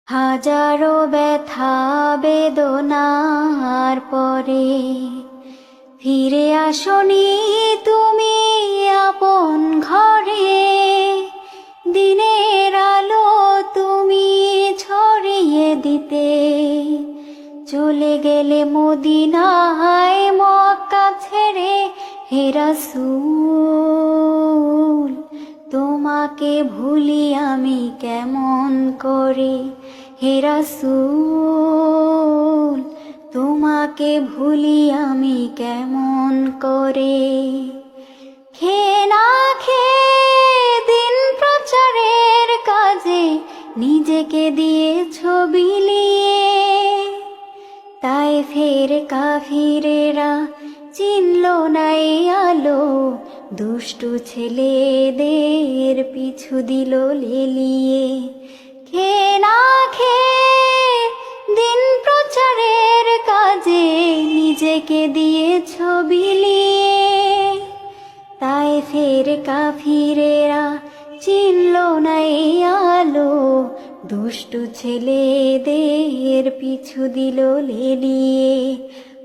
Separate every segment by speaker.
Speaker 1: হাজারো ব্যথা বেদনার পরে ফিরে আসনি তুমি আপন ঘরে। দিনের আলো তুমি ছড়িয়ে দিতে চলে গেলে মদিনায় মক্কা ছেড়ে। হে রাসূল তোমাকে ভুলি আমি কেমন করে। হে রাসূল তোমাকে ভুলি আমি কেমন করে। খেয়ে না খেয়ে দিন প্রচারের কাজে নিজেকে দিয়েছ বিলিয়ে। তায়েফের কাফিরেরা চিনল না এই আলো, দুষ্টু ছেলেদের পিছু দিল লেলিয়ে। খেয়ে না খেয়ে দিন প্রচারের কাজে নিজেকে দিয়েছ বিলিয়ে। তায়েফের কাফিরেরা চিনল না এই আলো, দুষ্টু ছেলেদের পিছু দিল লেলিয়ে।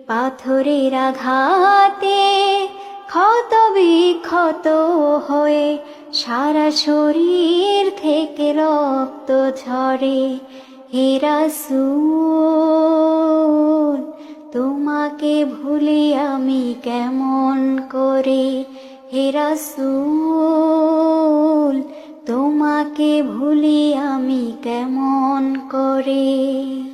Speaker 1: পাথরের আঘাতে ক্ষত বিক্ষত হয়ে সারা শরীর থেকে রক্ত ঝরে। হে রাসূল তোমাকে ভুলি আমি কেমন করে। হে রাসূল তোমাকে ভুলি আমি কেমন করে।